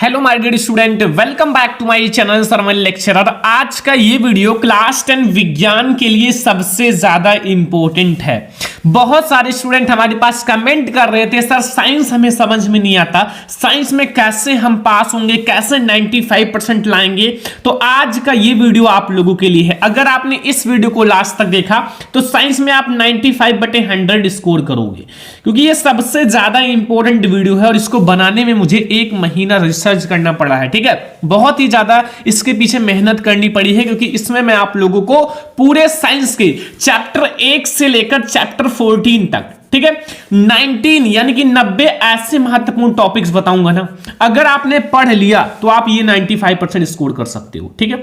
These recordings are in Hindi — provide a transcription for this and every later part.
Hello my dear student, welcome back to my channel sermon lecturer. आज का ये वीडियो क्लास 10 विज्ञान के लिए सबसे ज्यादा इंपॉर्टेंट है। बहुत सारे स्टूडेंट हमारे पास कमेंट कर रहे थे, सर साइंस हमें समझ में नहीं आता, साइंस में कैसे हम पास होंगे, कैसे 95% लाएंगे। तो आज का ये वीडियो आप लोगों के लिए है। अगर आपने इस वीडियो को लास्ट तक देखा तो साइंस में आप 95/100 स्कोर करोगे, क्योंकि ये सबसे ज्यादा इंपॉर्टेंट वीडियो है और इसको बनाने में मुझे 1 महीना रिसर्च करना पड़ा है। ठीक है, बहुत ही ज्यादा इसके पीछे मेहनत करनी पड़ी है, क्योंकि इसमें मैं आप लोगों को पूरे साइंस के चैप्टर 1 से लेकर चैप्टर 14 तक, ठीक है, 19 यानी कि 90 ऐसे महत्वपूर्ण टॉपिक्स बताऊंगा ना, अगर आपने पढ़ लिया तो आप ये 95% स्कोर कर सकते हो। ठीक है,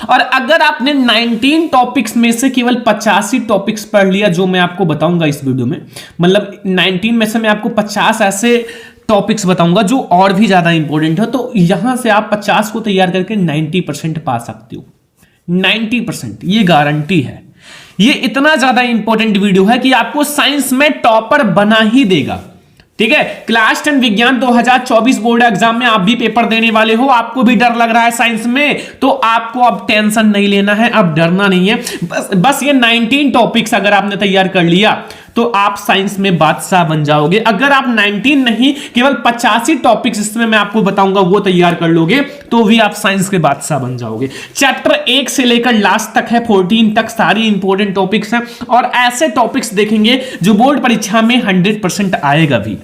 और अगर आपने 19 टॉपिक्स में से केवल 85 टॉपिक्स पढ़ लिया, जो मैं आपको बताऊंगा इस वीडियो में, मतलब 19 में से मैं आपको 50 ऐसे टॉपिक्स बताऊंगा जो और भी ज्यादा इंपॉर्टेंट है, तो यहां से आप 50 को तैयार करके 90% पा सकते हो। 90% ये गारंटी है। ये इतना ज्यादा इंपॉर्टेंट वीडियो है कि आपको साइंस में टॉपर बना ही देगा। ठीक है, क्लास 10 विज्ञान 2024 बोर्ड एग्जाम में आप भी पेपर देने वाले हो, आपको भी डर लग रहा है साइंस में, तो आपको अब टेंशन नहीं लेना है, अब डरना नहीं है। बस ये 19 टॉपिक्स अगर आपने तैयार कर लिया तो आप साइंस में बादशाह बन जाओगे। अगर आप 19 नहीं केवल 85 टॉपिक्स इसमें मैं आपको बताऊंगा वो तैयार कर लोगे तो भी आप साइंस के बादशाह बन जाओगे। चैप्टर 1 से लेकर लास्ट तक है, 14 तक सारी इंपॉर्टेंट टॉपिक्स हैं, और ऐसे टॉपिक्स देखेंगे जो बोर्ड परीक्षा में 100% आएगा भी।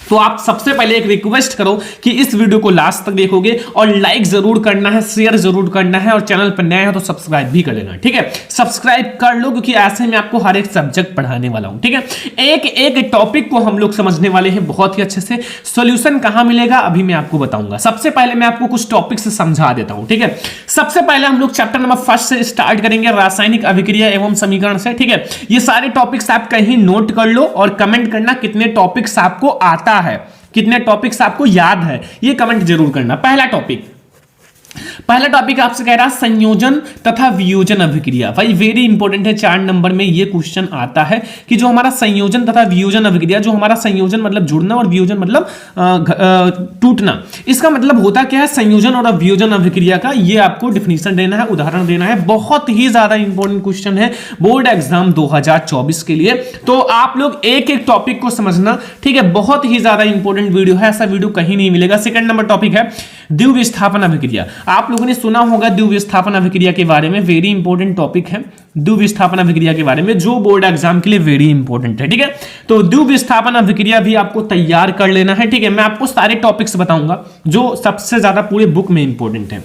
तो आप सबसे पहले एक रिक्वेस्ट करो कि इस वीडियो को लास्ट तक देखोगे और लाइक जरूर करना है, शेयर जरूर करना है, और चैनल पर नया है तो सब्सक्राइब भी कर लेना। ठीक है, सब्सक्राइब कर लो, क्योंकि ऐसे में आपको हर एक सब्जेक्ट पढ़ाने वाला हूं। ठीक है, एक एक टॉपिक को हम लोग समझने वाले हैं बहुत ही अच्छे से। सॉल्यूशन कहां मिलेगा अभी मैं आपको बताऊंगा। सबसे पहले मैं आपको कुछ टॉपिक से समझा देता हूं। ठीक है, सबसे पहले हम लोग चैप्टर नंबर 1 से स्टार्ट करेंगे, रासायनिक अभिक्रिया एवं समीकरण से। ठीक है, ये सारे टॉपिक्स आप कहीं नोट कर लो और कमेंट करना कितने टॉपिक्स आपको आता है, कितने टॉपिक्स आपको याद है, ये कमेंट जरूर करना। पहला टॉपिक आपसे कह रहा है संयोजन तथा वियोजन अभिक्रिया। भाई वेरी इंपॉर्टेंट है, 4 नंबर में ये क्वेश्चन आता है कि जो हमारा संयोजन तथा वियोजन अभिक्रिया, जो हमारा संयोजन मतलब जुड़ना और वियोजन मतलब टूटना, इसका मतलब होता क्या है संयोजन और वियोजन अभिक्रिया का, ये आपको डिफिनीशन देना है, उदाहरण देना है। बहुत ही ज्यादा इंपॉर्टेंट क्वेश्चन है बोर्ड एग्जाम 2024 के लिए, तो आप लोग एक एक टॉपिक को समझना। ठीक है, बहुत ही ज्यादा इंपॉर्टेंट वीडियो है, ऐसा वीडियो कहीं नहीं मिलेगा। सेकंड नंबर टॉपिक है द्विविस्थापन अभिक्रिया। आप लोगों ने सुना होगा द्विविस्थापन अभिक्रिया के बारे में, वेरी इंपॉर्टेंट टॉपिक है द्विविस्थापन अभिक्रिया के बारे में, जो बोर्ड एग्जाम के लिए वेरी इंपॉर्टेंट है। ठीक है, तो द्विविस्थापन अभिक्रिया भी आपको तैयार कर लेना है। ठीक है, मैं आपको सारे टॉपिक्स बताऊंगा जो सबसे ज्यादा पूरे बुक में इंपॉर्टेंट है।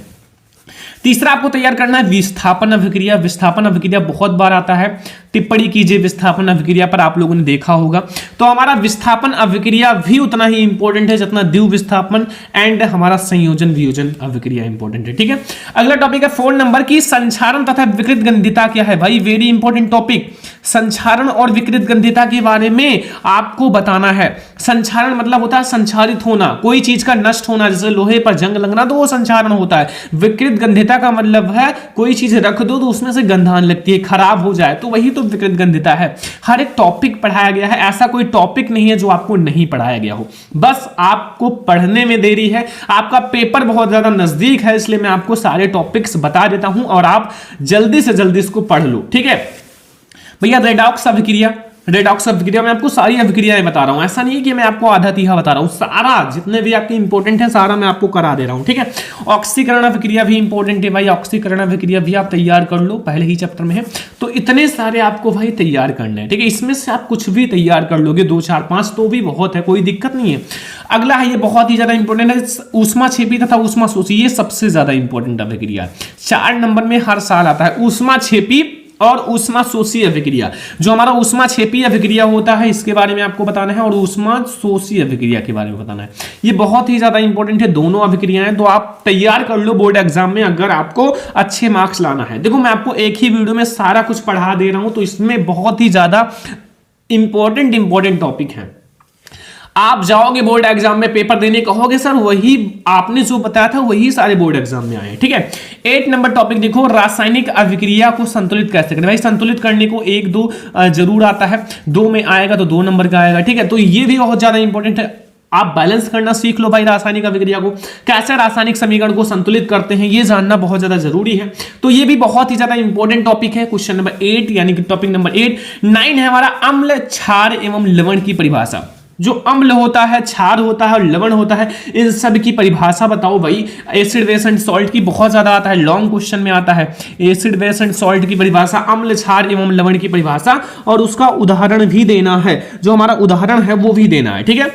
तीसरा आपको तैयार करना है विस्थापन अभिक्रिया। विस्थापन अभिक्रिया बहुत बार आता है, टिप्पणी कीजिए विस्थापन अभिक्रिया पर, आप लोगों ने देखा होगा। तो हमारा विस्थापन अभिक्रिया भी उतना ही इंपॉर्टेंट है जितना द्विविस्थापन एंड हमारा संयोजन वियोजन अभिक्रिया इंपॉर्टेंट है। ठीक है, अगला टॉपिक है 4 नंबर की संक्षारण तथा विकृत गंधिता क्या है। भाई वेरी इंपॉर्टेंट टॉपिक, संक्षारण और विकृत गंधिता के बारे में आपको बताना है। संक्षारण मतलब होता है संक्षारित होना, कोई चीज का नष्ट होना, जैसे लोहे पर जंग लगना तो वो संक्षारण होता है। विकृत गंधिता का मतलब है कोई चीज रख दो तो उसमें से गंध आने लगती है, खराब हो जाए, तो वही तो विकृत गंधिता है। हर एक टॉपिक पढ़ाया गया है, ऐसा कोई टॉपिक नहीं है जो आपको नहीं पढ़ाया गया हो, बस आपको पढ़ने में देरी है। आपका पेपर बहुत ज्यादा नजदीक है, इसलिए मैं आपको सारे टॉपिक्स बता देता हूं और आप जल्दी से जल्दी इसको पढ़ लो। ठीक है भैया, रेडॉक्स अभिक्रिया, रेडॉक्स अभिक्रिया में आपको सारी अभिक्रियाएं बता रहा हूं, ऐसा नहीं है कि मैं आपको आधा तीहा बता रहा हूं, सारा जितने भी आपके इंपॉर्टेंट है सारा मैं आपको करा दे रहा हूं। ठीक है, ऑक्सीकरण अभिक्रिया भी इंपॉर्टेंट है भाई, ऑक्सीकरण अभिक्रिया भी आप तैयार कर लो, पहले ही चैप्टर में है, तो इतने सारे आपको भाई तैयार करने हैं। ठीक है, इसमें से आप कुछ भी तैयार कर लोगे, 2 4 5 तो भी बहुत है, कोई दिक्कत नहीं है। अगला है, ये बहुत ही ज्यादा इंपॉर्टेंट है, ऊष्मा छेपी तथा ऊष्मा शोषी, ये सबसे ज्यादा इंपॉर्टेंट अभिक्रिया, 4 नंबर में हर साल आता है। ऊष्मा छेपी और ऊष्मा शोषी अभिक्रिया, जो हमारा ऊष्मा छेपी अभिक्रिया होता है इसके बारे में आपको बताना है, और ऊष्मा शोषी अभिक्रिया के बारे में बताना है। ये बहुत ही ज्यादा इंपॉर्टेंट है, दोनों अभिक्रियाएं, तो आप तैयार कर लो बोर्ड एग्जाम में अगर आपको अच्छे मार्क्स लाना है। देखो मैं आपको एक ही वीडियो में सारा कुछ पढ़ा दे रहा हूं, तो इसमें बहुत ही ज्यादा इंपॉर्टेंट टॉपिक है। आप जाओगे बोर्ड एग्जाम में पेपर देने, कहोगे सर वही आपने जो बताया था वही सारे बोर्ड एग्जाम में आए। ठीक है, 8 नंबर टॉपिक देखो, रासायनिक अभिक्रिया को संतुलित कैसे करें। भाई संतुलित करने को 1 2 जरूर आता है, 2 में आएगा तो 2 नंबर का आएगा। ठीक है, तो ये भी बहुत ज्यादा इंपॉर्टेंट है। आप बैलेंस करना सीख लो भाई रासायनिक अभिक्रिया को, कैसे रासायनिक समीकरण को संतुलित करते हैं ये जानना बहुत ज्यादा जरूरी है। तो ये भी बहुत ही ज्यादा इंपॉर्टेंट टॉपिक है। क्वेश्चन नंबर 8 यानी कि टॉपिक नंबर 8 9 है हमारा अम्ल, क्षार एवं लवण की परिभाषा। जो अम्ल होता है, क्षार होता है और लवण होता है, इन सब की परिभाषा बताओ भाई। एसिड बेस एंड सॉल्ट की बहुत ज्यादा आता है, लॉन्ग क्वेश्चन में आता है। एसिड बेस एंड सॉल्ट की परिभाषा, अम्ल, क्षार एवं लवण की परिभाषा, और उसका उदाहरण भी देना है, जो हमारा उदाहरण है वो भी देना है, ठीक है।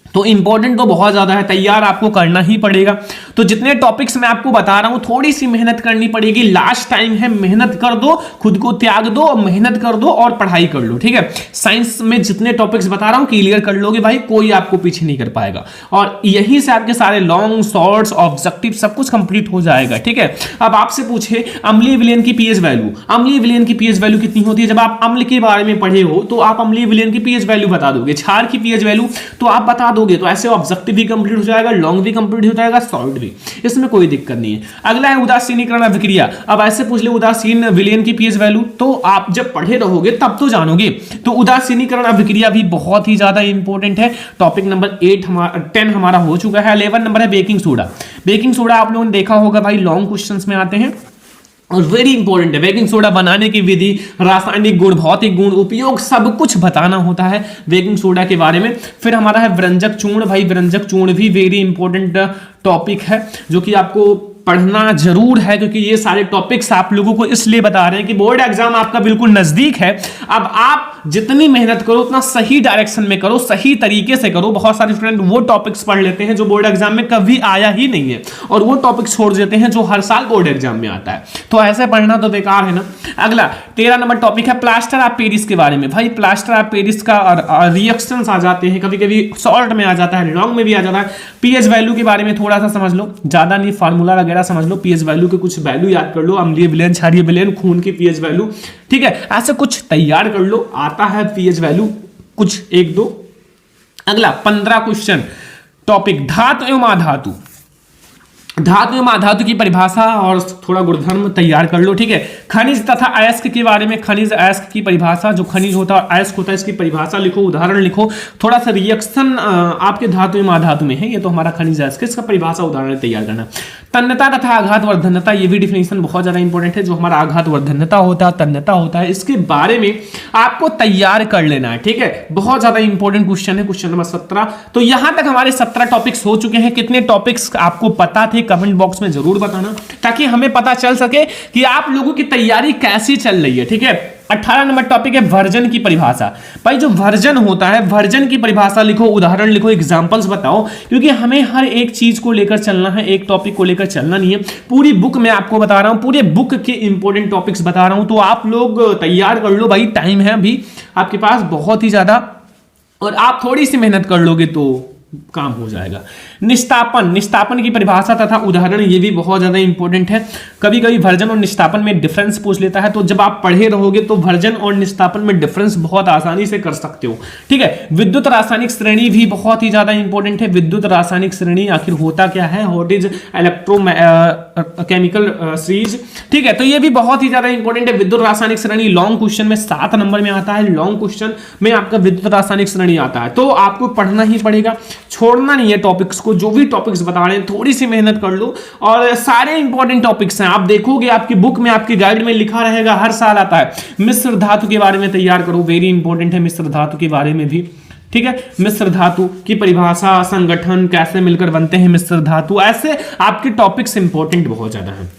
तो इंपॉर्टेंट तो बहुत ज्यादा है, तैयार आपको करना ही पड़ेगा। तो जितने टॉपिक्स मैं आपको बता रहा हूं थोड़ी सी मेहनत करनी पड़ेगी, लास्ट टाइम है, मेहनत कर दो, खुद को त्याग दो, मेहनत कर दो और पढ़ाई कर लो, ठीक है। साइंस में जितने टॉपिक्स बता रहा हूं क्लियर कर लोगे भाई, कोई आपको पीछे नहीं कर पाएगा, और यहीं से आपके सारे लॉन्ग शॉर्ट्स ऑब्जेक्टिव सब कुछ कंप्लीट हो जाएगा, ठीक है। अब आपसे पूछे अम्लीय विलयन की पीएच वैल्यू, अम्लीय विलयन की पीएच वैल्यू कितनी होती है? जब आप अम्ल के बारे में पढ़े हो तो आप अम्लीय विलयन की पीएच वैल्यू बता दोगे, क्षार की पीएच वैल्यू तो आप बता दोगे। तो ऐसे ऑब्जेक्टिव भी कंप्लीट हो जाएगा, लॉन्ग भी कंप्लीट हो जाएगा, शॉर्ट भी, इसमें कोई दिक्कत नहीं है। अगला है उदासीनीकरण अभिक्रिया। अब ऐसे पूछ ले उदासीन विलयन की पीएच वैल्यू, तो आप जब पढ़े रहोगे तब तो जानोगे। तो उदासीनीकरण अभिक्रिया भी बहुत ही ज्यादा इंपॉर्टेंट है। टॉपिक नंबर 10 हमारा हो चुका है। 11 नंबर है बेकिंग सोडा। बेकिंग सोडा आप लोगों ने देखा होगा भाई, लॉन्ग क्वेश्चंस में आते हैं और वेरी इंपॉर्टेंट है। बेकिंग सोडा बनाने की विधि, रासायनिक गुण, भौतिक गुण, उपयोग, सब कुछ बताना होता है बेकिंग सोडा के बारे में। फिर हमारा है व्यंजक चूर्ण। भाई व्यंजक चूर्ण भी वेरी इंपॉर्टेंट टॉपिक है, जो कि आपको पढ़ना जरूर है, क्योंकि ये सारे टॉपिक्स आप लोगों को इसलिए बता रहे हैं कि बोर्ड एग्जाम आपका बिल्कुल नजदीक है। अब आप जितनी मेहनत करो उतना सही डायरेक्शन में करो, सही तरीके से करो। बहुत सारे स्टूडेंट वो टॉपिक्स पढ़ लेते हैं जो बोर्ड एग्जाम में कभी आया ही नहीं है, और वो टॉपिक्स छोड़ देते हैं जो हर साल बोर्ड एग्जाम में आता है। तो ऐसे पढ़ना तो बेकार है ना। अगला 13 नंबर टॉपिक है प्लास्टर ऑफ पेरिस के बारे में। भाई प्लास्टर ऑफ पेरिस का रिएक्शंस आ जाते हैं, कभी कभी सॉल्ट में आ जाता है, लॉन्ग में भी आ जाता है। पीएच वैल्यू के बारे में थोड़ा सा समझ लो, ज्यादा नहीं, फार्मूला वगैरह समझ लो, पीएच वैल्यू के कुछ वैल्यू याद कर लो, अम्लीय विलयन, क्षारीय विलयन, खून की पीएच वैल्यू, ठीक है। ऐसे कुछ तैयार कर लो, आता है पीएच वैल्यू कुछ 1-2। अगला 15 क्वेश्चन टॉपिक धातु एवं अधातु। धातु एवं अधातु की परिभाषा और थोड़ा गुणधर्म तैयार कर लो, ठीक है। खनिज तथा अयस्क के बारे में, खनिज अयस्क की परिभाषा, जो खनिज होता है और अयस्क होता है इसकी परिभाषा लिखो, उदाहरण लिखो। थोड़ा सा रिएक्शन आपके धातु एवं अधातु में है, ये तो हमारा खनिज अयस्क, इसका परिभाषा उदाहरण तैयार करना। तन्यता तथा आघात वर्धन्यता, ये भी डिफिनेशन बहुत ज्यादा इंपॉर्टेंट है। जो हमारा आघात वर्धन्यता होता है, तन्यता होता है, इसके बारे में आपको तैयार कर लेना है, ठीक है। बहुत ज्यादा इंपॉर्टेंट क्वेश्चन है, क्वेश्चन नंबर 17। तो यहां तक हमारे 17 टॉपिक्स हो चुके हैं। कितने टॉपिक्स आपको पता थे कमेंट बॉक्स में जरूर बताना, ताकि हमें पता चल सके कि आप लोगों की तैयारी कैसी चल रही है, ठीक है। 18 नंबर टॉपिक है वर्जन की परिभाषा। भाई जो वर्जन होता है, वर्जन की परिभाषा लिखो, उदाहरण लिखो, एग्जांपल्स बताओ, क्योंकि हमें हर एक चीज को लेकर चलना है, एक टॉपिक को लेकर चलना नहीं है। पूरी बुक मैं आपको बता रहा हूं, पूरे बुक के इंपॉर्टेंट टॉपिक्स बता रहा हूं, तो आप लोग तैयार कर लो भाई, टाइम है अभी आपके पास बहुत ही ज्यादा, और आप थोड़ी सी मेहनत कर लोगे तो काम हो जाएगा। निस्तापन, निस्तापन की परिभाषा तथा उदाहरण, ये भी बहुत ज्यादा इंपॉर्टेंट है। कभी कभी वर्जन और निस्तापन में डिफरेंस पूछ लेता है, तो जब आप पढ़े रहोगे तो वर्जन और निस्तापन में डिफरेंस बहुत आसानी से कर सकते हो, ठीक है। विद्युत रासायनिक श्रेणी भी बहुत ही ज्यादा इंपॉर्टेंट है। विद्युत रासायनिक श्रेणी आखिर होता क्या है, what is electro chemical series, ठीक है। तो ये भी बहुत ही ज्यादा इंपॉर्टेंट है। विद्युत रासायनिक श्रेणी लॉन्ग क्वेश्चन में 7 नंबर में आता है, लॉन्ग क्वेश्चन में आपका विद्युत रासायनिक श्रेणी आता है, तो आपको पढ़ना ही पड़ेगा, छोड़ना नहीं है टॉपिक्स को। जो भी टॉपिक्स बता रहे हैं थोड़ी सी मेहनत कर लो, और सारे इंपॉर्टेंट टॉपिक्स हैं। आप देखोगे आपकी बुक में, आपकी गाइड में लिखा रहेगा, हर साल आता है। मिश्र धातु के बारे में तैयार करो, वेरी इंपॉर्टेंट है मिश्र धातु के बारे में भी, ठीक है। मिश्र धातु की परिभाषा, संगठन, कैसे मिलकर बनते हैं मिश्र धातु, ऐसे आपके टॉपिक्स इंपॉर्टेंट बहुत ज्यादा हैं।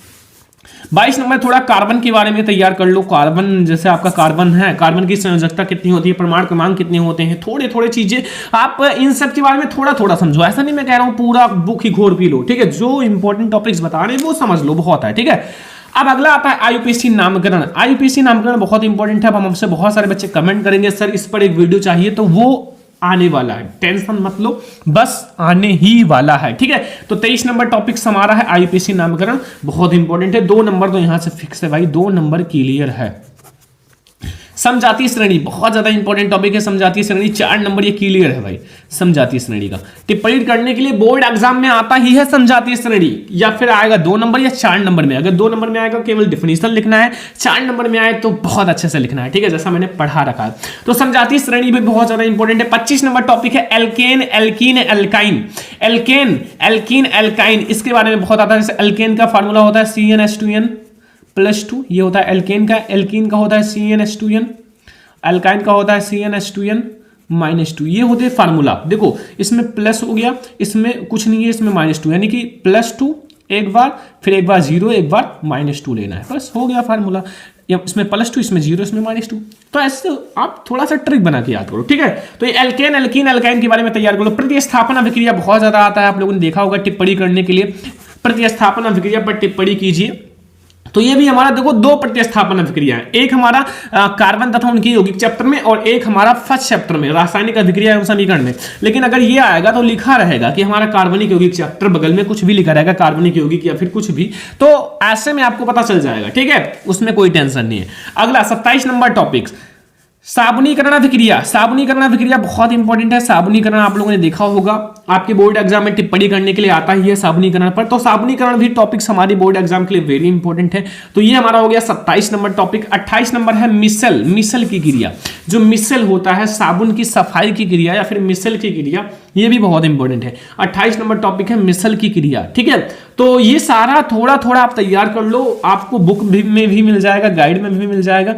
22 नंबर थोड़ा कार्बन के बारे में तैयार कर लो। कार्बन, जैसे आपका कार्बन है, कार्बन की संयोजकता कितनी होती है, परमाणु क्रमांक कितने होते हैं, थोड़े थोड़े चीजें आप इन सब के बारे में थोड़ा थोड़ा समझो। ऐसा नहीं मैं कह रहा हूं पूरा बुक ही घोर पी लो, ठीक है। जो इंपॉर्टेंट टॉपिक्स बता रहे हैं वो समझ लो, बहुत है, ठीक है। अब अगला आता है आईयूपीएसी नामकरण। आईयूपीएसी नामकरण बहुत इंपॉर्टेंट है। अब हमसे बहुत सारे बच्चे कमेंट करेंगे सर इस पर एक वीडियो चाहिए, तो वो आने वाला है, टेंशन मत लो, बस आने ही वाला है, ठीक है। तो 23 नंबर टॉपिक हमारा है आईयूपीएसी नामकरण, बहुत इंपॉर्टेंट है। 2 नंबर तो यहां से फिक्स है भाई, 2 नंबर क्लियर है। समजातीय श्रेणी बहुत ज्यादा इंपॉर्टेंट टॉपिक है। समजातीय श्रेणी 4 नंबर, ये क्लियर है भाई। समजातीय श्रेणी का टिप्पणी करने के लिए बोर्ड एग्जाम में आता ही है समजातीय श्रेणी, या फिर आएगा 2 नंबर या 4 नंबर में। अगर 2 नंबर में आएगा केवल डिफिनेशन लिखना है, 4 नंबर में आए तो बहुत अच्छे से लिखना है, ठीक है, जैसा मैंने पढ़ा रखा है। तो समजातीय श्रेणी भी बहुत ज्यादा इंपॉर्टेंट है। 25 नंबर टॉपिक है alkane, alkene, alkyne. Alkane, alkene, alkyne, इसके बारे में बहुत आता है। जैसे एल्केन का फार्मूला होता है CnH2n+2, ये होता है एल्केन का। एल्कीन का होता है CnH2n, एल्काइन का होता है CnH2n-2, ये होते हैं फार्मूला। देखो इसमें प्लस हो गया, इसमें कुछ नहीं है, इसमें -2, यानी कि +2 एक बार, फिर एक बार 0, एक बार -2 लेना है, बस हो गया फार्मूला। इसमें +2, इसमें 0, इसमें -2। तो ऐसे आप थोड़ा सा ट्रिक बना के याद करो, ठीक है। तो ये एल्केन, एल्कीन, एल्काइन के बारे में तैयार करो। प्रतिस्थापन अभिक्रिया बहुत ज्यादा आता है, आप लोगों ने देखा होगा टिप्पणी करने के लिए। प्रतिस्थापन अभिक्रिया पर टिप्पणी कीजिए। तो ये भी हमारा देखो 2 प्रतिस्थापन अभिक्रिया है, एक हमारा कार्बन तथा उनकी यौगिक चैप्टर में, और एक हमारा फर्स्ट चैप्टर में रासायनिक अभिक्रिया एवं समीकरण में। लेकिन अगर ये आएगा तो लिखा रहेगा कि हमारा कार्बनिक यौगिक चैप्टर, बगल में कुछ भी लिखा रहेगा कार्बनिक यौगिक या फिर कुछ भी, तो ऐसे में आपको पता चल जाएगा, ठीक है, उसमें कोई टेंशन नहीं है। अगला 27 नंबर टॉपिक साबुनीकरण अभिक्रिया। साबुनीकरण अभिक्रिया बहुत इंपॉर्टेंट है। साबुनीकरण आप लोगों ने देखा होगा, आपके बोर्ड एग्जाम में टिप्पणी करने के लिए आता ही है साबुनीकरण पर। तो साबुनीकरण भी टॉपिक्स हमारी बोर्ड एग्जाम के लिए वेरी इंपॉर्टेंट है। तो ये हमारा हो गया 27 नंबर टॉपिक। 28 नंबर है मिसल, मिसल की क्रिया। जो मिसल होता है साबुन की सफाई की क्रिया या फिर मिसल की क्रिया, ये भी बहुत इंपॉर्टेंट है। 28 नंबर टॉपिक है मिसल की क्रिया, ठीक है। तो ये सारा थोड़ा थोड़ा आप तैयार कर लो, आपको बुक में भी मिल जाएगा, गाइड में भी मिल जाएगा।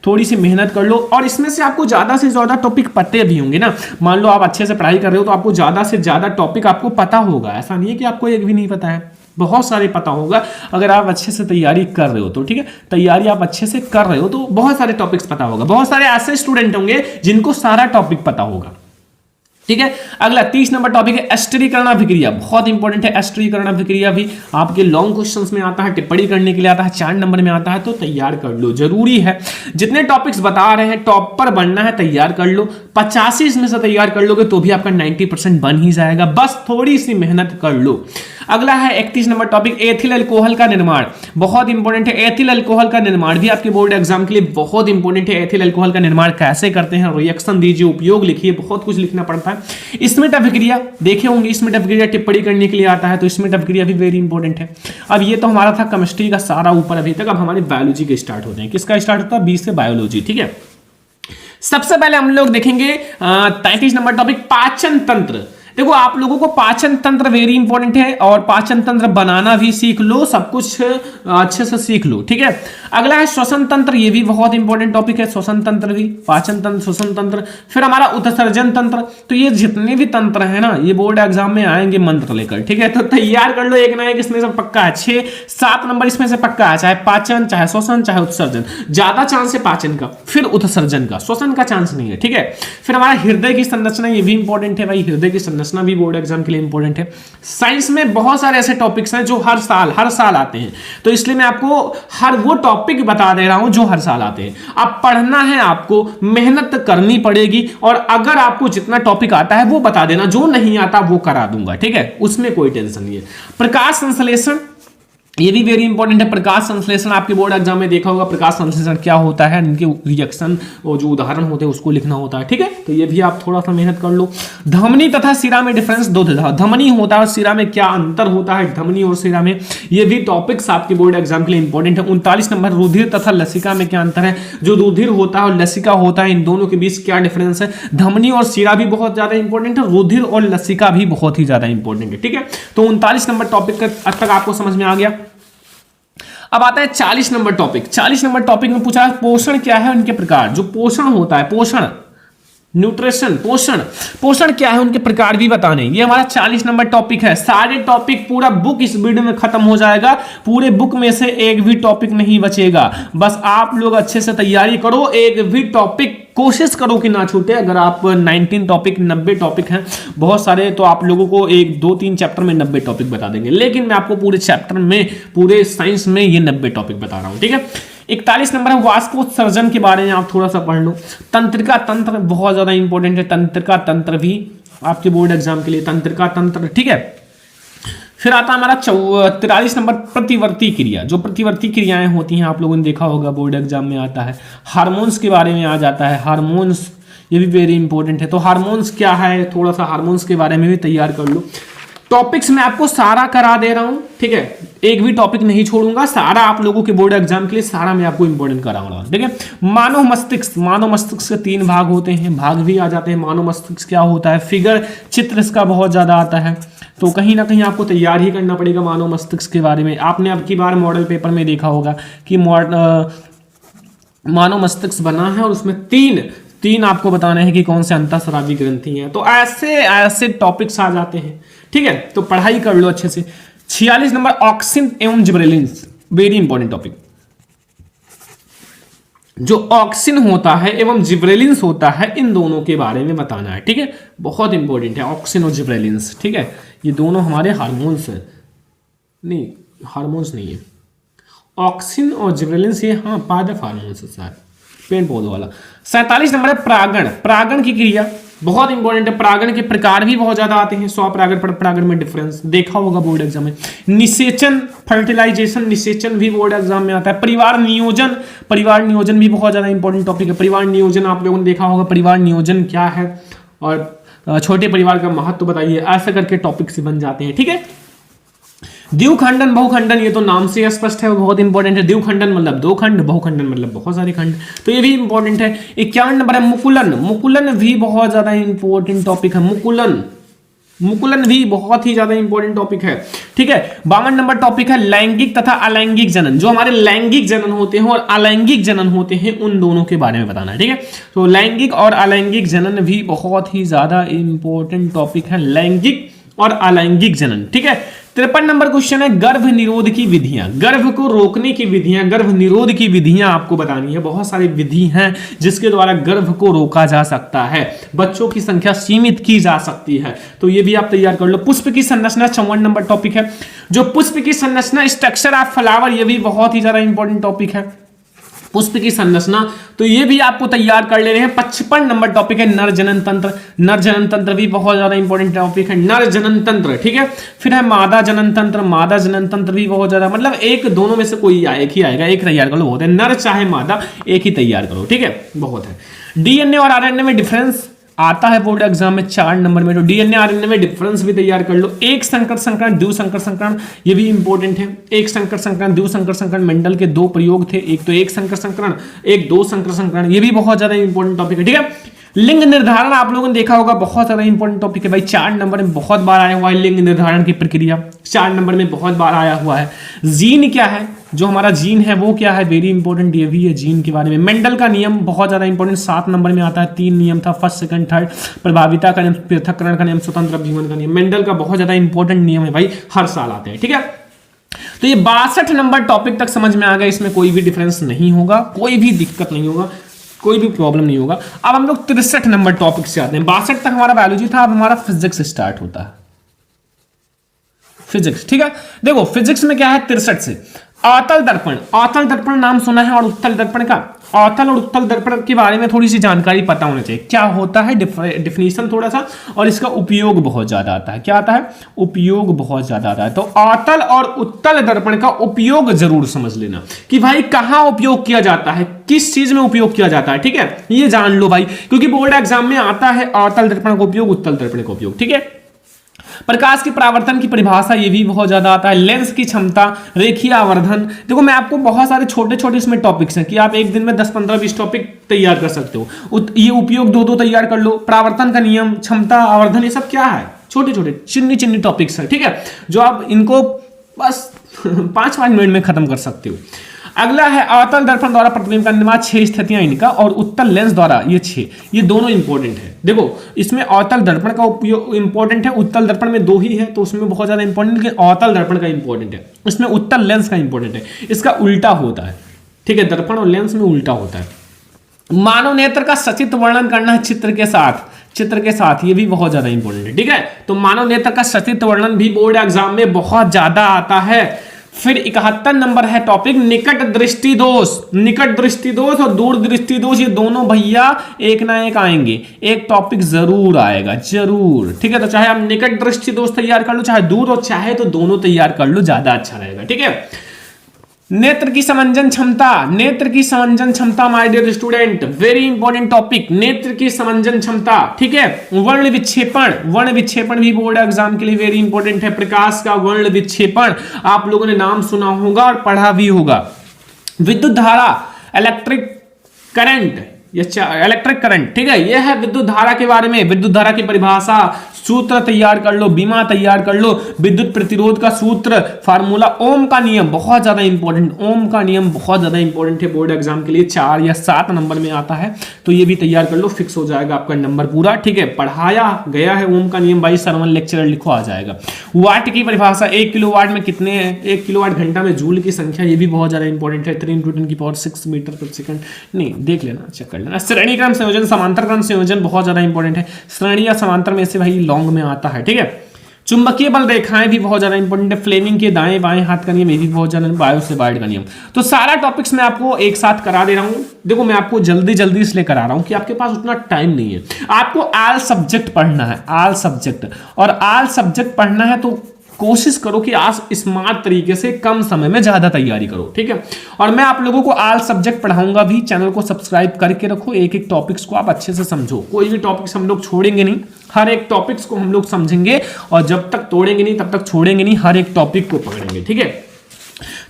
थोड़ी सी मेहनत कर लो, और इसमें से आपको ज्यादा से ज्यादा टॉपिक पते भी होंगे ना। मान लो आप अच्छे से पढ़ाई कर रहे हो तो आपको ज्यादा से ज्यादा टॉपिक आपको पता होगा। ऐसा नहीं है कि आपको एक भी नहीं पता है, बहुत सारे पता होगा अगर आप अच्छे से तैयारी कर रहे हो तो, ठीक है। तैयारी आप अच्छे से कर रहे हो तो बहुत सारे टॉपिक्स पता होगा। बहुत सारे ऐसे स्टूडेंट होंगे जिनको सारा टॉपिक पता होगा, ठीक है। अगला 30 नंबर टॉपिक है अस्टरीकरण अभिक्रिया। बहुत इंपॉर्टेंट है अस्टरीकरण अभिक्रिया भी, आपके लॉन्ग क्वेश्चंस में आता है, टिप्पणी करने के लिए आता है, 4 नंबर में आता है। तो तैयार कर लो, जरूरी है। जितने टॉपिक्स बता रहे हैं टॉप पर बनना है, तैयार कर लो। 85 इसमें से तैयार कर लोगे तो भी आपका 90% बन ही जाएगा, बस थोड़ी सी मेहनत कर लो। अगला है 31 नंबर टॉपिक एथिल अल्कोहल का निर्माण। बहुत इंपॉर्टेंट है। एथिल अल्कोहल का निर्माण भी आपके बोर्ड एग्जाम के लिए बहुत इंपॉर्टेंट है। एथिल अल्कोहल का निर्माण कैसे करते हैं, रिएक्शन दीजिए, उपयोग लिखिए, बहुत कुछ लिखना पड़ता है। स्मिट अभिक्रिया देखे होंगे, स्मिट अभिक्रिया टिप्पणी करने के लिए आता है, तो स्मिट अभिक्रिया भी वेरी इंपॉर्टेंट है। अब ये तो हमारा था केमिस्ट्री का सारा ऊपर अभी तक। अब हमारे बायोलॉजी के स्टार्ट होते हैं। किसका स्टार्ट होता है? 20 से बायोलॉजी, ठीक है। सबसे पहले हम लोग देखेंगे 33 नंबर टॉपिक पाचन तंत्र। देखो आप लोगों को पाचन तंत्र वेरी इंपॉर्टेंट है, और पाचन तंत्र बनाना भी सीख लो, सब कुछ अच्छे से सीख लो, ठीक है। अगला है श्वसन तंत्र, ये भी बहुत इंपॉर्टेंट टॉपिक है। श्वसन तंत्र भी, पाचन तंत्र, श्वसन तंत्र। फिर हमारा उत्सर्जन तंत्र। तो ये जितने भी तंत्र है ना, ये बोर्ड एग्जाम में आएंगे मंत्र लेकर, ठीक है। तो तैयार कर लो, एक ना एक इसमें से पक्का है। 6-7 नंबर इसमें से पक्का है, चाहे पाचन, चाहे श्वसन, चाहे उत्सर्जन। ज्यादा चांस है पाचन का, फिर उत्सर्जन का, श्वसन का चांस नहीं है, ठीक है। फिर हमारा हृदय की संरचना, ये भी इंपॉर्टेंट है भाई। हृदय की संरचना भी बोर्ड एग्जाम के लिए इंपॉर्टेंट है। साइंस में बहुत सारे ऐसे टॉपिक्स हैं जो हर साल आते हैं, तो इसलिए मैं आपको हर वो टॉपिक बता दे रहा हूं जो हर साल आते हैं। अब पढ़ना है, आपको मेहनत करनी पड़ेगी, और अगर आपको जितना टॉपिक आता है वो बता देना, जो नहीं आता वो करा दूंगा, ठीक है, उसमें कोई टेंशन नहीं है। प्रकाश संश्लेषण, ये भी वेरी इंपॉर्टेंट है। प्रकाश संश्लेषण आपके बोर्ड एग्जाम में देखा होगा, प्रकाश संश्लेषण क्या होता है, इनके रिएक्शन और जो उदाहरण होते हैं उसको लिखना होता है, ठीक है। तो ये भी आप थोड़ा सा मेहनत कर लो। धमनी तथा सिरा में डिफरेंस दो, धमनी होता है और सिरा में क्या अंतर होता है, धमनी और सिरा में, ये भी टॉपिक्स आपके बोर्ड एग्जाम के लिए इंपॉर्टेंट है। 39 नंबर रुधिर तथा लसिका में क्या अंतर है, जो रुधिर होता है और लसिका होता है, इन दोनों के बीच क्या डिफरेंस है। धमनी और सिरा भी बहुत ज्यादा इंपॉर्टेंट है, रुधिर और लसिका भी बहुत ही ज्यादा इंपॉर्टेंट है, ठीक है। तो 39 नंबर टॉपिक तक आपको समझ में आ गया। अब आता है 40 नंबर टॉपिक। 40 नंबर टॉपिक में पूछा पोषण क्या है, उनके प्रकार। जो पोषण होता है, पोषण, न्यूट्रिशन, पोषण क्या है, उनके प्रकार भी बताने। ये हमारा 40 नंबर टॉपिक है। सारे टॉपिक, पूरा बुक इस वीडियो में खत्म हो जाएगा। पूरे बुक में से एक भी टॉपिक नहीं बचेगा। बस आप लोग अच्छे से तैयारी करो, एक भी टॉपिक कोशिश करो कि ना छूटे। अगर आप 19 टॉपिक, 90 टॉपिक हैं बहुत सारे, तो आप लोगों को 1-2-3 चैप्टर में 90 टॉपिक बता देंगे। लेकिन मैं आपको पूरे चैप्टर में, पूरे साइंस में ये 90 टॉपिक बता रहा हूं, ठीक है। 41 नंबर है वाष्पोत्सर्जन के बारे में आप थोड़ा सा पढ़ लो। तंत्रिका तंत्र बहुत ज्यादा इंपॉर्टेंट है। तंत्रिका तंत्र भी आपके बोर्ड एग्जाम के लिए, तंत्रिका तंत्र, ठीक है। फिर आता है हमारा 43 नंबर प्रतिवर्ती क्रिया। जो प्रतिवर्ती क्रियाएं होती हैं आप लोगों ने देखा होगा, बोर्ड एग्जाम में आता है। हार्मोन्स के बारे में आ जाता है, हार्मोन्स ये भी वेरी इंपॉर्टेंट है। तो हार्मोन्स क्या है, थोड़ा सा हार्मोन्स के बारे में भी तैयार कर लो। टॉपिक्स मैं आपको सारा करा दे रहा हूं, ठीक है, एक भी टॉपिक नहीं छोड़ूंगा, सारा आप लोगों के बोर्ड एग्जाम के लिए सारा मैं आपको इंपॉर्टेंट कराऊंगा, ठीक है। मानव मस्तिष्क, मानव मस्तिष्क के 3 भाग होते हैं, भाग भी आ जाते हैं। मानव मस्तिष्क क्या होता है, फिगर चित्र इसका बहुत ज्यादा आता है, तो कहीं ना कहीं आपको तैयार ही करना पड़ेगा मानव मस्तिष्क के बारे में। आपने अब की बार मॉडल पेपर में देखा होगा कि मानव मस्तिष्क बना है और उसमें तीन आपको बताना है कि कौन से अंतःस्रावी ग्रंथि हैं। तो ऐसे टॉपिक्स आ जाते हैं, ठीक है, तो पढ़ाई कर लो अच्छे से। 46 नंबर ऑक्सिन एवं जिबरेलिन्स, वेरी इंपॉर्टेंट टॉपिक। जो ऑक्सिन होता है एवं जिब्रेलिन्स होता है, इन दोनों के बारे में बताना है, ठीक है, बहुत इंपॉर्टेंट है ऑक्सिन और जिब्रेलिन्स, ठीक है। ये दोनों हमारे हार्मोन्स हैं, नहीं हार्मोन्स नहीं है, ऑक्सिन और जिब्रेलिन्स ये हाँ पाद ऑफ हार्मोन्स है सर, पेड़ पौधों वाला। 47 नंबर है प्रागण, प्रागण की क्रिया बहुत इंपॉर्टेंट है। प्रागण के प्रकार भी बहुत ज्यादा आते हैं, स्वपरागण परागण में डिफरेंस देखा होगा बोर्ड एग्जाम में। निषेचन, फर्टिलाइजेशन, निषेचन भी बोर्ड एग्जाम में आता है। परिवार नियोजन, परिवार नियोजन भी बहुत ज्यादा इंपॉर्टेंट टॉपिक है। परिवार नियोजन आप लोगों ने देखा होगा, परिवार नियोजन क्या है और छोटे परिवार का महत्व बताइए, ऐसे करके टॉपिक से बन जाते हैं, ठीक है। द्विखंडन बहुखंडन, ये तो नाम से स्पष्ट है, बहुत इंपॉर्टेंट है। द्विखंडन मतलब 2 खंड, बहुखंडन मतलब बहुत सारे खंड, तो ये भी इंपॉर्टेंट है। 51 नंबर है मुकुलन, मुकुलन भी बहुत ज्यादा इंपॉर्टेंट टॉपिक है। मुकुलन भी बहुत ही ज्यादा इंपॉर्टेंट टॉपिक है, ठीक है। 52 नंबर टॉपिक है लैंगिक तथा अलैंगिक जनन। जो हमारे लैंगिक जनन होते हैं और अलैंगिक जनन होते हैं, उन दोनों के बारे में बताना है, ठीक है। तो लैंगिक और अलैंगिक जनन भी बहुत ही ज्यादा इंपॉर्टेंट टॉपिक है, लैंगिक और अलैंगिक जनन, ठीक है। 53 नंबर क्वेश्चन है गर्भ निरोध की विधियां, गर्भ को रोकने की विधियां, गर्भ निरोध की विधियां आपको बतानी है। बहुत सारी विधि हैं जिसके द्वारा गर्भ को रोका जा सकता है, बच्चों की संख्या सीमित की जा सकती है, तो ये भी आप तैयार कर लो। पुष्प की संरचना 54 नंबर टॉपिक है। जो पुष्प की संरचना, स्ट्रक्चर ऑफ फ्लावर, ये भी बहुत ही ज्यादा इंपॉर्टेंट टॉपिक है, पुष्प की संरचना, तो ये भी आपको तैयार कर ले रहे हैं। 55 नंबर टॉपिक है नर जनन तंत्र, नर जनन तंत्र भी बहुत ज्यादा इंपॉर्टेंट टॉपिक है, नर जनन तंत्र, ठीक है। फिर है मादा जनन तंत्र, मादा जनन तंत्र भी बहुत ज्यादा, मतलब एक दोनों में से कोई एक ही आएगा, एक तैयार कर लो, बहुत है, नर चाहे मादा एक ही तैयार करो, ठीक है, बहुत है। डीएनए और आरएनए में डिफरेंस आता है बोर्ड एग्जाम में 4 नंबर में, तो डीएनए आरएनए में डिफरेंस भी तैयार कर लो। एक संकर संकरण, द्वि संकर संकरण, ये भी इंपॉर्टेंट है। एक संकर संकरण, द्वि संकर संकरण, मेंडल के 2 प्रयोग थे, एक तो एक संकर संकरण, एक 2 संकर संकरण, ये भी बहुत ज्यादा इंपॉर्टेंट टॉपिक है, ठीक है। लिंग निर्धारण आप लोगों ने देखा होगा, बहुत ज्यादा इंपॉर्टेंट टॉपिक है भाई, 4 नंबर में बहुत बार आया हुआ है लिंग निर्धारण की प्रक्रिया, 4 नंबर में बहुत बार आया हुआ है। जीन क्या है, जो हमारा जीन है वो क्या है, वेरी इंपॉर्टेंट, ये भी है जीन के बारे में। मेंडल का नियम बहुत ज्यादा इंपॉर्टेंट, 7 नंबर में आता है, 3 नियम था, फर्स्ट सेकंड थर्ड, प्रभाविता का नियम, पृथक्करण का नियम, स्वतंत्र अभिगमन का नियम। मेंडल का बहुत ज्यादा इंपॉर्टेंट नियम है भाई, हर साल आते हैं, ठीक है। तो ये 62 नंबर टॉपिक तक समझ में आ गया, इसमें कोई भी डिफरेंस नहीं होगा, कोई भी दिक्कत नहीं होगा, कोई भी प्रॉब्लम नहीं होगा। अब हम लोग 63 नंबर टॉपिक से आते हैं। 62 तक हमारा बायोलॉजी था, अब हमारा फिजिक्स स्टार्ट होता है, फिजिक्स, ठीक है। देखो फिजिक्स में क्या है 63 से, अवतल दर्पण, अवतल दर्पण नाम सुना है, और उत्तल दर्पण का, अवतल और उत्तल दर्पण के बारे में थोड़ी सी जानकारी पता होना चाहिए, क्या होता है, डिफिनीशन थोड़ा सा, और इसका उपयोग बहुत ज्यादा आता है। क्या आता है, उपयोग बहुत ज्यादा आता है। तो अवतल और उत्तल दर्पण का उपयोग जरूर समझ लेना कि भाई कहां उपयोग किया जाता है, किस चीज में उपयोग किया जाता है, ठीक है, ये जान लो भाई, क्योंकि बोर्ड एग्जाम में आता है अवतल दर्पण का उपयोग, उत्तल दर्पण का उपयोग, ठीक है। प्रकाश की परावर्तन की परिभाषा, ये भी बहुत ज्यादा आता है। लेंस की क्षमता, रेखीय आवर्धन, देखो मैं आपको बहुत सारे छोटे छोटे इसमें टॉपिक्स हैं कि आप एक दिन में 10 15 20 टॉपिक तैयार कर सकते हो। ये उपयोग 2 तैयार कर लो, परावर्तन का नियम, क्षमता, आवर्धन, ये सब क्या है, छोटे छोटे चिन्नी चिन्नी टॉपिक्स है, ठीक है, जो आप इनको बस 5 मिनट में खत्म कर सकते हो। अगला है अवतल दर्पण द्वारा प्रतिबिंब का निर्माण, 6 स्थितियां इनका, और उत्तल लेंस द्वारा ये 6, ये दोनों इंपॉर्टेंट है। देखो इसमें अवतल दर्पण का उपयोग इंपॉर्टेंट है, उत्तल दर्पण में 2 ही है, तो उसमें बहुत ज्यादा इंपॉर्टेंट है, अवतल दर्पण का इंपॉर्टेंट है, इसमें उत्तल लेंस का इंपॉर्टेंट है, इसका उल्टा होता है, ठीक है, दर्पण और लेंस में उल्टा होता है। मानव नेत्र का सचित्र वर्णन करना है चित्र के साथ, चित्र के साथ, ये भी बहुत ज्यादा इंपॉर्टेंट है, ठीक है। तो मानव नेत्र का सचित्र वर्णन भी बोर्ड एग्जाम में बहुत ज्यादा आता है। फिर 71 नंबर है टॉपिक निकट दृष्टि दोष। निकट दृष्टि दोष और दूर दृष्टि दोष, ये दोनों भैया एक ना एक आएंगे, एक टॉपिक जरूर आएगा, जरूर। ठीक है, तो चाहे आप निकट दृष्टि दोष तैयार कर लो, चाहे दूर, और चाहे तो दोनों तैयार कर लो, ज्यादा अच्छा रहेगा। ठीक है, नेत्र की समंजन क्षमता। नेत्र की समंजन क्षमता my dear student, very important topic, नेत्र की समंजन क्षमता। ठीक है, वर्ण विक्षेपण। वर्ण विक्षेपण भी बोर्ड एग्जाम के लिए वेरी इंपॉर्टेंट है। प्रकाश का वर्ण विक्षेपण आप लोगों ने नाम सुना होगा और पढ़ा भी होगा। विद्युत धारा, इलेक्ट्रिक करंट, इलेक्ट्रिक करंट। ठीक है, यह है विद्युत धारा के बारे में। विद्युत धारा की परिभाषा, सूत्र तैयार कर लो, बीमा तैयार कर लो, विद्युत प्रतिरोध का सूत्र, फार्मूला, ओम का नियम बहुत ज्यादा इंपॉर्टेंट। ओम का नियम बहुत ज्यादा इंपॉर्टेंट है, बोर्ड एग्जाम के लिए 4 या 7 नंबर में आता है, तो ये भी तैयार कर लो, फिक्स हो जाएगा आपका नंबर पूरा। ठीक है, पढ़ाया गया है ओम का नियम बाई सरवन लेक्चरर, लिखो आ जाएगा। वाट की परिभाषा, 1 किलोवाट में कितने हैं, 1 किलोवाट घंटा में जूल की संख्या, ये भी बहुत ज्यादा इंपॉर्टेंट है। 3 × 10⁶ मीटर पर सेकंड, नहीं देख लेना, चेक कर लेना। श्रेणी क्रम संयोजन, समांतर क्रम संयोजन बहुत ज्यादा इंपॉर्टेंट है। श्रेणी या समांतर में से भाई लॉन्ग में आता है। ठीक है, चुंबकीय बल रेखाएं भी बहुत ज्यादा इंपॉर्टेंट है। फ्लेमिंग के दाएं बाएं हाथ का नियम, ये भी बहुत ज्यादा, बायो सेबार्ड का नियम। तो सारा टॉपिक्स मैं आपको एक साथ करा दे रहा हूं। देखो, मैं आपको जल्दी जल्दी इसलिए करा रहा हूं कि आपके पास उतना टाइम नहीं है। आपको ऑल सब्जेक्ट पढ़ना है, ऑल सब्जेक्ट, और ऑल सब्जेक्ट पढ़ना है तो कोशिश करो कि आप स्मार्ट तरीके से कम समय में ज्यादा तैयारी करो। ठीक है, और मैं आप लोगों को ऑल सब्जेक्ट पढ़ाऊंगा भी। चैनल को सब्सक्राइब करके रखो, एक एक टॉपिक्स को आप अच्छे से समझो। कोई भी टॉपिक्स हम लोग छोड़ेंगे नहीं, हर एक टॉपिक्स को हम लोग समझेंगे, और जब तक तोड़ेंगे नहीं तब तक छोड़ेंगे नहीं, हर एक टॉपिक को पकड़ेंगे। ठीक है,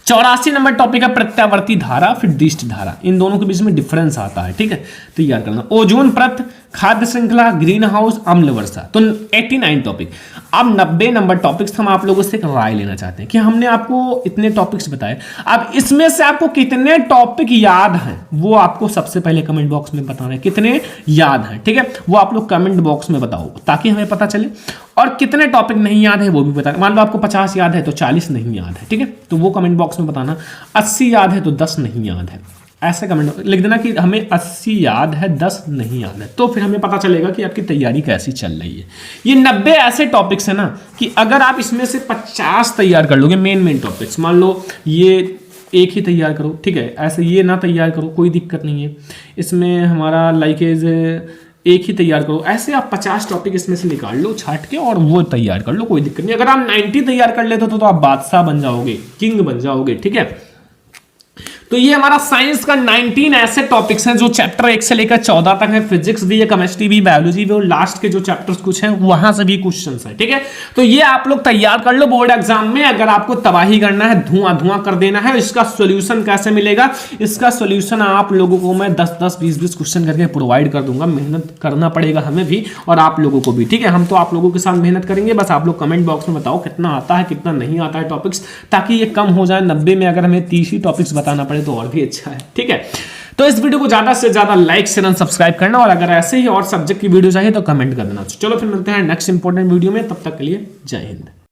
84 नंबर टॉपिक है प्रत्यावर्ती धारा, फिर दृष्टि धारा, इन दोनों के बीच में डिफरेंस आता है। ठीक है, तैयार करना। ओजोन परत, खाद्य श्रृंखला, ग्रीन हाउस, अम्ल वर्षा, तो 89 टॉपिक। अब 90 नंबर टॉपिक्स हम आप लोगों से एक राय लेना चाहते हैं कि हमने आपको इतने टॉपिक्स बताए, अब इसमें से आपको कितने टॉपिक याद हैं वो आपको सबसे पहले कमेंट बॉक्स में बताना है, कितने याद हैं। ठीक है, वो आप लोग कमेंट बॉक्स में बताओ ताकि हमें पता चले, और कितने टॉपिक नहीं याद है वो भी बताना। मान लो आपको 50 याद है तो 40 नहीं याद है। ठीक है, तो वो कमेंट बॉक्स में बताना। 80 याद है तो 10 नहीं याद है, ऐसे कमेंट लिख देना कि हमें 80 याद है 10 नहीं याद है, तो फिर हमें पता चलेगा कि आपकी तैयारी कैसी चल रही है। ये 90 ऐसे टॉपिक्स है ना कि अगर आप इसमें से 50 तैयार कर लोगे, मेन टॉपिक्स, मान लो ये एक ही तैयार करो। ठीक है, ऐसे ये ना तैयार करो, कोई दिक्कत नहीं है। इसमें हमारा लाइकेज एक ही तैयार करो, ऐसे आप 50 टॉपिक इसमें से निकाल लो छाट के, और वो तैयार कर लो, कोई दिक्कत नहीं। अगर आप 90 तैयार कर लेते तो आप बादशाह बन जाओगे, किंग बन जाओगे। ठीक है, तो ये हमारा साइंस का 19 ऐसे टॉपिक्स हैं जो चैप्टर 1 से लेकर 14 तक है। फिजिक्स भी है, केमिस्ट्री भी, बायोलॉजी भी, और लास्ट के जो चैप्टर्स कुछ हैं वहां से भी क्वेश्चंस हैं। ठीक है, तो ये आप लोग तैयार कर लो बोर्ड एग्जाम में। अगर आपको तबाही करना है, धुआं कर देना है, इसका सोल्यूशन कैसे मिलेगा, इसका सोल्यूशन आप लोगों को मैं 10-10, 20-20 क्वेश्चन करके प्रोवाइड कर दूंगा। मेहनत करना पड़ेगा हमें भी और आप लोगों को भी। ठीक है, हम तो आप लोगों के साथ मेहनत करेंगे, बस आप लोग कमेंट बॉक्स में बताओ कितना आता है कितना नहीं आता है टॉपिक्स, ताकि ये कम हो जाए। 90 में अगर हमें 30 ही टॉपिक्स बताना पड़े तो और भी अच्छा है। ठीक है, तो इस वीडियो को ज्यादा से ज्यादा लाइक शेयर सब्सक्राइब करना, और अगर ऐसे ही और सब्जेक्ट की वीडियो चाहिए तो कमेंट कर देना। चलो फिर मिलते हैं नेक्स्ट इंपॉर्टेंट वीडियो में, तब तक के लिए जय हिंद।